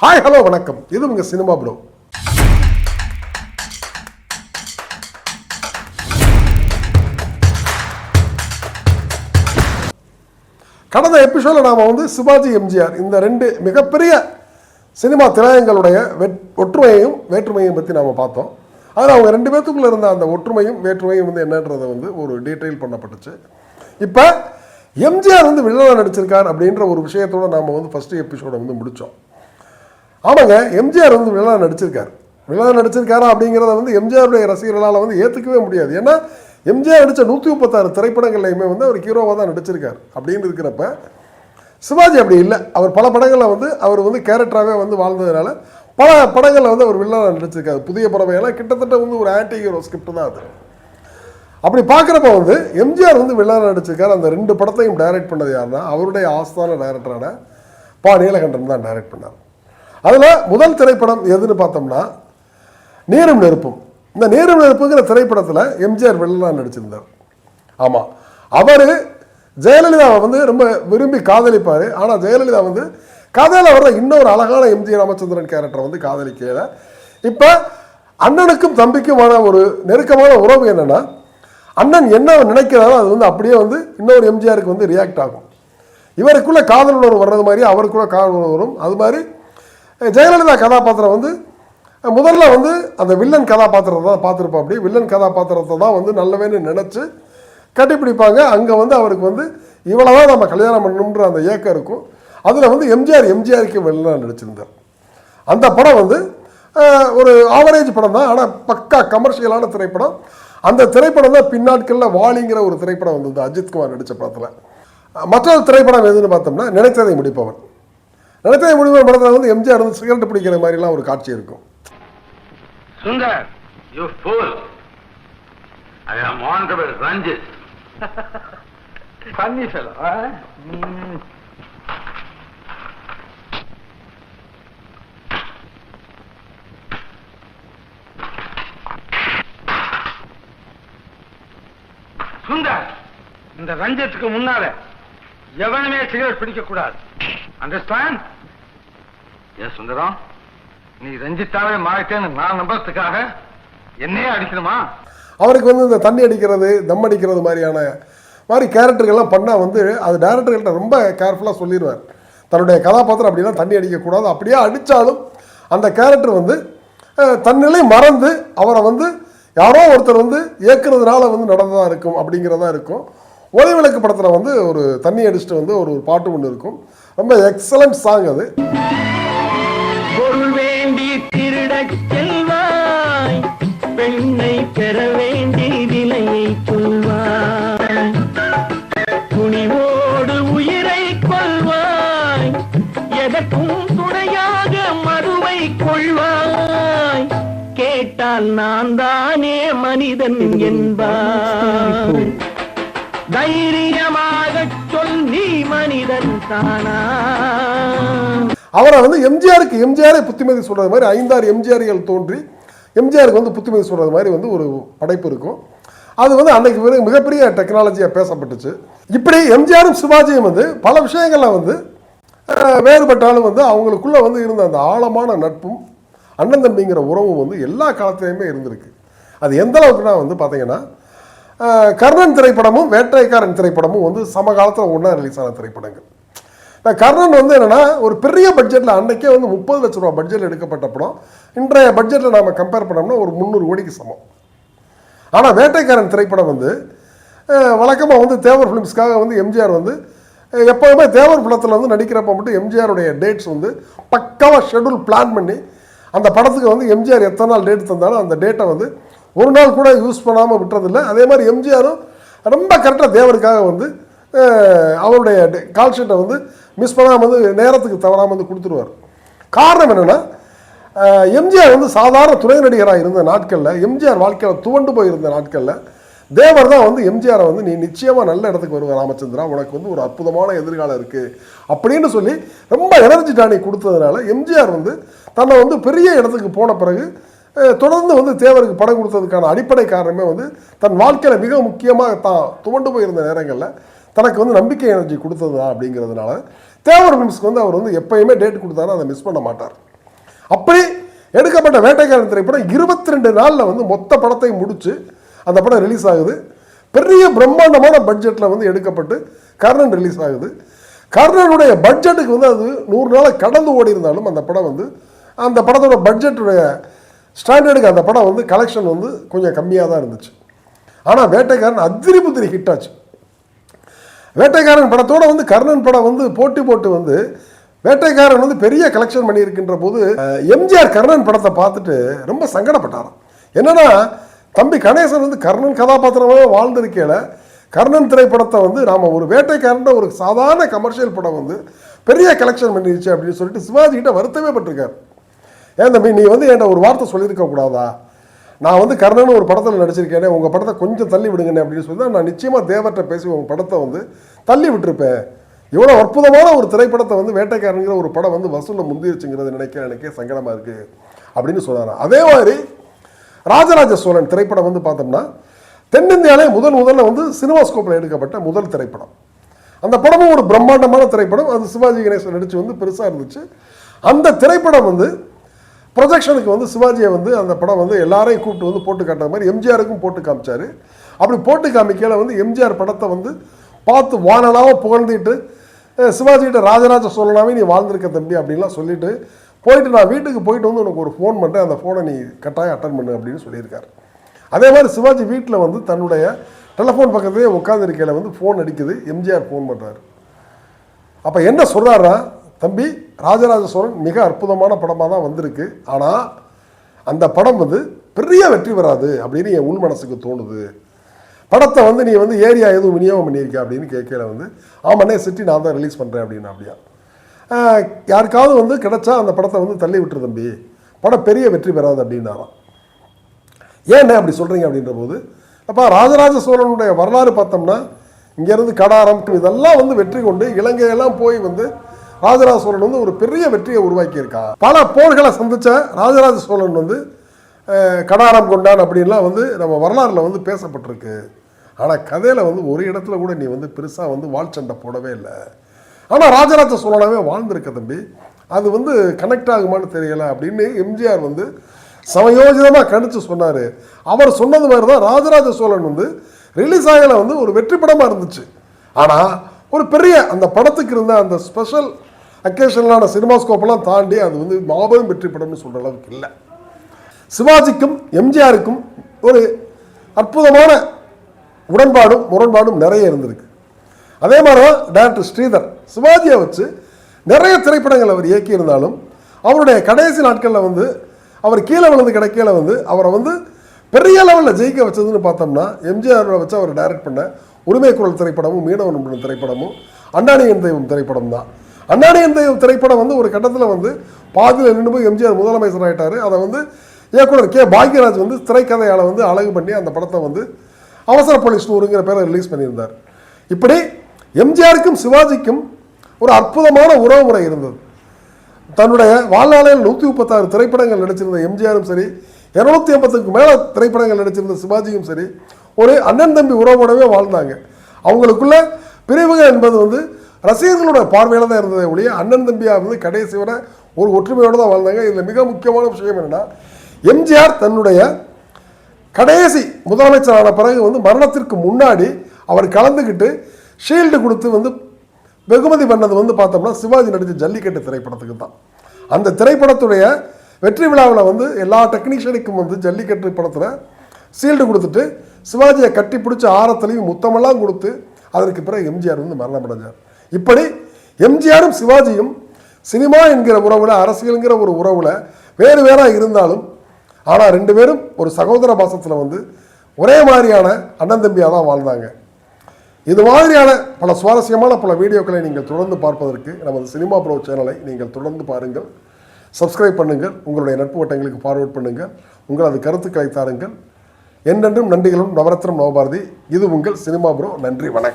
Hi hello வணக்கம். இது உங்கள் சினிமா ப்ரோ. கடந்த எபிசோடில் நாம் வந்து சிவாஜி எம்ஜிஆர் இந்த ரெண்டு மிகப்பெரிய சினிமா திரையங்களுடைய ஒற்றுமையையும் வேற்றுமையையும் பற்றி நாம் பார்த்தோம். அதில் அவங்க ரெண்டு பேர்த்துக்குள்ளே இருந்த அந்த ஒற்றுமையும் வேற்றுமையும் வந்து என்னன்றதை வந்து ஒரு டீட்டெயில் பண்ணப்பட்டுச்சு. இப்போ எம்ஜிஆர் வந்து வில்லனாக நடிச்சிருக்கார் அப்படின்ற ஒரு விஷயத்தோடு நாம் வந்து ஃபஸ்ட்டு எபிசோடை வந்து முடித்தோம். ஆமாங்க, எம்ஜிஆர் வந்து வில்லனாக நடிச்சிருக்காரா அப்படிங்கிறத வந்து எம்ஜிஆருடைய ரசிகர்களால் வந்து ஏற்றுக்கவே முடியாது. ஏன்னா எம்ஜிஆர் நடித்த 136 திரைப்படங்கள்லையுமே வந்து அவர் ஹீரோவாக தான் நடிச்சிருக்கார். அப்படின்னு இருக்கிறப்ப சிவாஜி அப்படி இல்லை. அவர் பல படங்களில் வந்து அவர் வந்து கேரக்டராகவே வந்து வாழ்ந்ததுனால பல படங்களில் வந்து அவர் வில்லனாக நடிச்சிருக்காரு. புதிய பறவையெல்லாம் கிட்டத்தட்ட வந்து ஒரு ஆன்டி ஹீரோ ஸ்கிரிப்ட் தான் அது. அப்படி பார்க்குறப்ப வந்து எம்ஜிஆர் வந்து வில்லனாக நடிச்சிருக்கார். அந்த ரெண்டு படத்தையும் டைரக்ட் பண்ணது யாருன்னா அவருடைய ஆஸ்தான டைரக்டரான பா நீலகண்டன் தான் டைரக்ட் பண்ணார். அதில் முதல் திரைப்படம் எதுன்னு பார்த்தோம்னா நீரும் நெருப்பும். இந்த நீரும் நெருப்புங்கிற திரைப்படத்தில் எம்ஜிஆர் வில்லனாக நடிச்சிருந்தார். ஆமாம், அவர் ஜெயலலிதாவை வந்து ரொம்ப விரும்பி காதலிப்பார். ஆனால் ஜெயலலிதா வந்து கதையில் வர்ற இன்னொரு அழகான எம்ஜி ராமச்சந்திரன் கேரக்டரை வந்து காதலிக்கல. இப்போ அண்ணனுக்கும் தம்பிக்குமான ஒரு நெருக்கமான உறவு என்னென்னா, அண்ணன் என்ன நினைக்கிறாரோ அது வந்து அப்படியே வந்து இன்னொரு எம்ஜிஆருக்கு வந்து ரியாக்ட் ஆகும். இவருக்குள்ளே காதல் உணர்வு வர்றது மாதிரி அவருக்குள்ளே காதல் உணர்வு வரும். அது மாதிரி ஜெயலலிதா கதாபாத்திரம் வந்து முதல்ல வந்து அந்த வில்லன் கதாபாத்திரத்தை தான் பார்த்துருப்போம். அப்படி வில்லன் கதாபாத்திரத்தை தான் வந்து நல்லவேன்னு நினச்சி கட்டிப்பிடிப்பாங்க. அங்கே வந்து அவருக்கு வந்து இவ்வளோதான் நம்ம கல்யாணம் பண்ணணுன்ற அந்த ஏக்கம் இருக்கும். அதில் வந்து எம்ஜிஆருக்கு வில்லனாக நடிச்சிருந்தார். அந்த படம் வந்து ஒரு ஆவரேஜ் படம் தான், ஆனால் பக்கா கமர்ஷியலான திரைப்படம். அந்த திரைப்படம் தான் பின்னாட்களில் வாலிங்கிற ஒரு திரைப்படம் வந்தது அஜித்குமார் நடித்த படத்தில். மற்றொரு திரைப்படம் எதுன்னு பார்த்தோம்னா நினைத்ததை முடிப்பவன். நினைத்ததை முடிப்பவன் படத்தில் வந்து எம்ஜிஆர் வந்து சிகரெட் பிடிக்கிற மாதிரிலாம் ஒரு காட்சி இருக்கும். Sundar, you fool. I am Honorable Ranjit. Funny fellow, huh? Sundar, இந்த ரஞ்சித்துக்கு முன்னால எவனுமே சிகரெட் பிடிக்க கூடாது. அண்டர்ஸ்டாண்ட்? எஸ் சுந்தரம், நீ ரஞ்சித்தாவே மாறிட்டேன்னு நான் நம்புறதுக்காக என்னையே அடிக்கணுமா? அவருக்கு வந்து இந்த தண்ணி அடிக்கிறது தம் அடிக்கிறது மாதிரி கேரக்டர்கள்லாம் பண்ணால் வந்து அது டைரக்டர்கிட்ட ரொம்ப கேர்ஃபுல்லாக சொல்லிடுவார். தன்னுடைய கதாபாத்திரம் அப்படின்னா தண்ணி அடிக்கக்கூடாது. அப்படியே அடித்தாலும் அந்த கேரக்டர் வந்து தன்னிலை மறந்து அவரை வந்து யாரோ ஒருத்தர் வந்து இயக்குறதுனால வந்து நடந்ததாக இருக்கும் அப்படிங்கிறதா இருக்கும். ஒளி விளக்கு படத்தில் வந்து ஒரு தண்ணி அடிச்சுட்டு வந்து ஒரு பாட்டு ஒன்று இருக்கும். ரொம்ப எக்ஸலண்ட் சாங் அது. பொருள் வேண்டி திருடச் செல்வாய், பெண்ணை பெற வேண்டி விலையை சொல்வாய், துணிவோடு உயிரை கொள்வாய், எதற்கும் துணையாக மறுவை கொள்வாய், கேட்டால் நான் தானே மனிதன் என்பாய், தைரியமாக சொல் நீ மனிதன் தானா. அவரை வந்து எம்ஜிஆரே புத்திமதி சொல்கிறது மாதிரி 5-6 எம்ஜிஆர்கள் தோன்றி எம்ஜிஆருக்கு வந்து புத்திமதி சொல்கிறது மாதிரி வந்து ஒரு படைப்பு இருக்கும். அது வந்து அன்னைக்கு மிகப்பெரிய டெக்னாலஜியாக பேசப்பட்டுச்சு. இப்படி எம்ஜிஆரும் சிவாஜியும் வந்து பல விஷயங்களில் வந்து வேறுபட்டாலும் வந்து அவங்களுக்குள்ளே வந்து இருந்த அந்த ஆழமான நட்பும் அண்ணன் தம்பிங்கிற உறவும் வந்து எல்லா காலத்திலையுமே இருந்திருக்கு. அது எந்த அளவுக்குனா வந்து பார்த்தீங்கன்னா கர்ணன் திரைப்படமும் வேட்டைக்காரன் திரைப்படமும் வந்து சமகாலத்தில் ஒன்றா ரிலீஸ் ஆன திரைப்படங்கள். கர்ணன் வந்து என்னென்னா ஒரு பெரிய பட்ஜெட்டில் அன்றைக்கே வந்து 30 லட்ச ரூபா பட்ஜெட்டில் எடுக்கப்பட்ட படம். இன்றைய பட்ஜெட்டில் நாம் கம்பேர் பண்ணோம்னா ஒரு 300 கோடிக்கு சமம். ஆனால் வேட்டைக்காரன் திரைப்படம் வந்து வழக்கமாக வந்து தேவர் ஃபிலிம்ஸ்க்காக வந்து எம்ஜிஆர் வந்து எப்போதுமே தேவர் படத்தில் வந்து நடிக்கிறப்ப மட்டும் எம்ஜிஆருடைய டேட்ஸ் வந்து பக்காவாக ஷெட்யூல் பிளான் பண்ணி அந்த படத்துக்கு வந்து எம்ஜிஆர் எத்தனை நாள் டேட் தந்தாலும் அந்த டேட்டை வந்து ஒரு நாள் கூட யூஸ் பண்ணாமல் விட்டுறதில்லை. அதே மாதிரி எம்ஜிஆரும் ரொம்ப கரெக்டாக தேவருக்காக வந்து அவருடைய கால் ஷீட்டை வந்து மிஸ் பண்ணாமல் வந்து நேரத்துக்கு தவறாமல் வந்து கொடுத்துருவார். காரணம் என்னென்னா எம்ஜிஆர் வந்து சாதாரண துணை நடிகராக இருந்த நாட்களில், எம்ஜிஆர் வாழ்க்கையில் துவண்டு போயிருந்த நாட்களில் தேவர் தான் வந்து எம்ஜிஆரை வந்து நீ நிச்சயமாக நல்ல இடத்துக்கு வருவ ராமச்சந்திரா, உனக்கு வந்து ஒரு அற்புதமான எதிர்காலம் இருக்குது அப்படின்னு சொல்லி ரொம்ப எனர்ஜி டானிக் கொடுத்ததுனால எம்ஜிஆர் வந்து தன்னை வந்து பெரிய இடத்துக்கு போன பிறகு தொடர்ந்து வந்து தேவருக்கு படம் கொடுத்ததுக்கான அடிப்படை காரணமே வந்து தன் வாழ்க்கையில் மிக முக்கியமாக தான் துவண்டு போயிருந்த நேரங்களில் தனக்கு வந்து நம்பிக்கை எனர்ஜி கொடுத்தது தான். அப்படிங்கிறதுனால தேவர் ஃபிலிம்ஸ்க்கு வந்து அவர் வந்து எப்பயுமே டேட் கொடுத்தாலும் அதை மிஸ் பண்ண மாட்டார். அப்படி எடுக்கப்பட்ட வேட்டைக்காரன் திரைப்படம் 22 நாளில் வந்து மொத்த படத்தை முடிச்சு அந்த படம் ரிலீஸ் ஆகுது. பெரிய பிரம்மாண்டமான பட்ஜெட்டில் வந்து எடுக்கப்பட்டு கர்ணன் ரிலீஸ் ஆகுது. கர்ணனுடைய பட்ஜெட்டுக்கு வந்து அது 100 நாளை கடந்து ஓடி இருந்தாலும் அந்த படம் வந்து அந்த படத்தோட பட்ஜெட்டுடைய ஸ்டாண்டர்டுக்கு அந்த படம் வந்து கலெக்ஷன் வந்து கொஞ்சம் கம்மியாக தான் இருந்துச்சு. ஆனால் வேட்டைக்காரன் அதிரி புத்திரி ஹிட் ஆச்சு. வேட்டைக்காரன் படத்தோட வந்து கர்ணன் படம் வந்து போட்டி போட்டு வந்து வேட்டைக்காரன் வந்து பெரிய கலெக்ஷன் பண்ணியிருக்கின்ற போது எம்ஜிஆர் கர்ணன் படத்தை பார்த்துட்டு ரொம்ப சங்கடப்பட்டாராம். என்னன்னா தம்பி கணேசன் வந்து கர்ணன் கதாபாத்திரமாக வாழ்ந்திருக்கையில் கர்ணன் திரைப்படத்தை வந்து நாம் ஒரு வேட்டைக்காரன் ஒரு சாதாரண கமர்ஷியல் படம் வந்து பெரிய கலெக்ஷன் பண்ணிடுச்சு அப்படின்னு சொல்லிட்டு சிவாஜிகிட்ட வருத்தமே பட்டிருக்காரு. ஏன் தம்பி நீ வந்து என்கிட்ட ஒரு வார்த்தை சொல்லியிருக்க கூடாதா, நான் வந்து கர்ணன் ஒரு படத்தில் நடிச்சிருக்கேனே, உங்கள் படத்தை கொஞ்சம் தள்ளி விடுங்கண்ணே அப்படின்னு சொல்லி நான் நிச்சயமாக தேவர்கிட்ட பேசி உங்கள் படத்தை வந்து தள்ளி விட்டுருப்பேன். இவ்வளோ அற்புதமான ஒரு திரைப்படத்தை வந்து வேட்டைக்காரங்கிற ஒரு படம் வந்து வசூலில் முந்திருச்சுங்கிறது எனக்கே சங்கடமாக இருக்குது அப்படின்னு சொன்னாராம். அதே மாதிரி ராஜராஜ சோழன் திரைப்படம் வந்து பார்த்தோம்னா தென்னிந்தியாவிலே முதல்ல வந்து சினிமாஸ்கோப்பில் எடுக்கப்பட்ட முதல் திரைப்படம். அந்த படமும் ஒரு பிரம்மாண்டமான திரைப்படம். அது சிவாஜி கணேசன் நடித்து வந்து பெருசாக இருந்துச்சு. அந்த திரைப்படம் வந்து ப்ரொஜெக்ஷனுக்கு வந்து சிவாஜியை வந்து அந்த படம் வந்து எல்லாரையும் கூப்பிட்டு வந்து போட்டு காட்டுற மாதிரி எம்ஜிஆருக்கும் போட்டு காமிச்சார். அப்படி போட்டு காமிக்கையில் வந்து எம்ஜிஆர் படத்தை வந்து பார்த்து வானலாக புகழ்ந்துட்டு சிவாஜிகிட்ட ராஜராஜ சோழனாவே நீ வாழ்ந்திருக்க தம்பி அப்படின்லாம் சொல்லிட்டு போயிட்டு நான் வீட்டுக்கு போயிட்டு வந்து உனக்கு ஒரு ஃபோன் பண்ணுறேன், அந்த ஃபோனை நீ கட்டாயம் அட்டன் பண்ணு அப்படின்னு சொல்லியிருக்காரு. அதே மாதிரி சிவாஜி வீட்டில் வந்து தன்னுடைய டெலிஃபோன் பக்கத்துலேயே உட்காந்துருக்கையில் வந்து ஃபோன் அடிக்குது. எம்ஜிஆர் ஃபோன் பண்ணுறாரு. அப்போ என்ன சொல்கிறாரா, தம்பி ராஜராஜ சோழன் மிக அற்புதமான படமாக தான் வந்திருக்கு, ஆனால் அந்த படம் வந்து பெரிய வெற்றி பெறாது அப்படின்னு என் உள் மனசுக்கு தோணுது. படத்தை வந்து நீ வந்து ஏரியா எதுவும் விநியோகம் பண்ணியிருக்க அப்படின்னு கேட்கல வந்து ஆமாண்ணே சிட்டி நான் தான் ரிலீஸ் பண்ணுறேன் அப்படின்னு. அப்படியா யாருக்காவது வந்து கிடைச்சா அந்த படத்தை வந்து தள்ளி விட்டுரு தம்பி, படம் பெரிய வெற்றி பெறாது அப்படின்னாராம். ஏன் அப்படி சொல்கிறீங்க அப்படின்ற போது, அப்போ ராஜராஜ சோழனுடைய வரலாறு பார்த்தோம்னா இங்கேருந்து கடாரம் இதெல்லாம் வந்து வெற்றி கொண்டு இலங்கையெல்லாம் போய் வந்து ராஜராஜ சோழன் வந்து ஒரு பெரிய வெற்றியை உருவாக்கியிருக்கான். பல போர்களை சந்தித்த ராஜராஜ சோழன் வந்து கடாரம் கொண்டான் அப்படின்லாம் வந்து நம்ம வரலாறில் வந்து பேசப்பட்டிருக்கு. ஆனால் கதையில் வந்து ஒரு இடத்துல கூட நீ வந்து பெருசாக வந்து வாள் சண்டை போடவே இல்லை. ஆனால் ராஜராஜ சோழனாவே வாழ்ந்திருக்க தம்பி, அது வந்து கனெக்ட் ஆகுமான்னு தெரியலை அப்படின்னு எம்ஜிஆர் வந்து சமயோஜிதமாக கணிச்சு சொன்னார். அவர் சொன்னது மாதிரி தான் ராஜராஜ சோழன் வந்து ரிலீஸ் ஆகலை வந்து ஒரு வெற்றி படமாக இருந்துச்சு. ஆனால் ஒரு பெரிய அந்த படத்துக்கு இருந்த அந்த ஸ்பெஷல் அக்கேஷனலான சினிமாஸ்கோப்பெல்லாம் தாண்டி அது வந்து மாபெரும் வெற்றி படம்னு சொல்கிற அளவுக்கு இல்லை. சிவாஜிக்கும் எம்ஜிஆருக்கும் ஒரு அற்புதமான உடன்பாடும் முரண்பாடும் நிறைய இருந்திருக்கு. அதே மாதிரி தான் டைரக்டர் ஸ்ரீதர் சிவாஜியை வச்சு நிறைய திரைப்படங்கள் அவர் இயக்கியிருந்தாலும் அவருடைய கடைசி நாட்களில் வந்து அவர் கீழே விழுந்து கிடைக்கல வந்து அவரை வந்து பெரிய லெவலில் ஜெயிக்க வச்சதுன்னு பார்த்தோம்னா எம்ஜிஆரை வச்சு அவர் டைரக்ட் பண்ண உரிமை குரல் திரைப்படமும் மீனவன் திரைப்படமும் அண்ணாணியின் தெய்வம் திரைப்படம் தான். அண்ணாணியின் தெய்வம் திரைப்படம் வந்து ஒரு கட்டத்தில் வந்து பாதியில் நின்று போய் எம்ஜிஆர் முதலமைச்சர் ஆகிட்டார். அதை வந்து இயக்குனர் கே பாக்யராஜ் வந்து திரைக்கதையால் வந்து அழகு பண்ணி அந்த படத்தை வந்து அவசர போலீஸ் டூருங்கிற பேரை ரிலீஸ் பண்ணியிருந்தார். இப்படி எம்ஜிஆருக்கும் சிவாஜிக்கும் ஒரு அற்புதமான உறவு முறை இருந்தது. தன்னுடைய வாழ்நாளில் 136 திரைப்படங்கள் நடிச்சிருந்த எம்ஜிஆரும் சரி, 250க்கு மேலே திரைப்படங்கள் நடிச்சிருந்த சிவாஜியும் சரி, ஒரு அண்ணன் தம்பி உறவோடவே வாழ்ந்தாங்க. அவங்களுக்குள்ள பிரிவுகள் என்பது வந்து ரசிகர்களோட பார்வையில் தான் இருந்ததை ஒழிய அண்ணன் தம்பியாக வந்து கடைசி வரை ஒரு ஒற்றுமையோடு தான் வாழ்ந்தாங்க. இதில் மிக முக்கியமான விஷயம் என்னென்னா, எம்ஜிஆர் தன்னுடைய கடைசி முதலமைச்சரான பிறகு வந்து மரணத்திற்கு முன்னாடி அவர் கலந்துக்கிட்டு ஷீல்டு கொடுத்து வந்து வெகுமதி பண்ணது வந்து பார்த்தோம்னா சிவாஜி நடித்த ஜல்லிக்கட்டு திரைப்படத்துக்கு தான். அந்த திரைப்படத்துடைய வெற்றி விழாவில் வந்து எல்லா டெக்னீஷியனுக்கும் வந்து ஜல்லிக்கட்டு படத்தில் ஷீல்டு கொடுத்துட்டு சிவாஜியை கட்டி பிடிச்சி ஆரத்துலையும் முத்தமெல்லாம் கொடுத்து அதற்கு பிறகு எம்ஜிஆர் வந்து மரணமடைஞ்சார். இப்படி எம்ஜிஆரும் சிவாஜியும் சினிமா என்கிற உறவில் அரசியலுங்கிற ஒரு உறவில் வேறு வேறாக இருந்தாலும் ஆனால் ரெண்டு பேரும் ஒரு சகோதர பாசத்தில் வந்து ஒரே மாதிரியான அண்ணன் தம்பியாக தான் வாழ்ந்தாங்க. இது மாதிரியான பல சுவாரஸ்யமான பல வீடியோக்களை நீங்கள் தொடர்ந்து பார்ப்பதற்கு நமது சினிமா ப்ரோ சேனலை நீங்கள் தொடர்ந்து பாருங்கள், சப்ஸ்கிரைப் பண்ணுங்கள், உங்களுடைய நட்பு வட்டங்களுக்கு ஃபார்வர்ட் பண்ணுங்கள், உங்களது கருத்துக்களை தாருங்கள். என்றென்றும் நன்றிகளும் நவரத்னம் நவபாரதி. இது உங்கள் சினிமா ப்ரோ. நன்றி, வணக்கம்.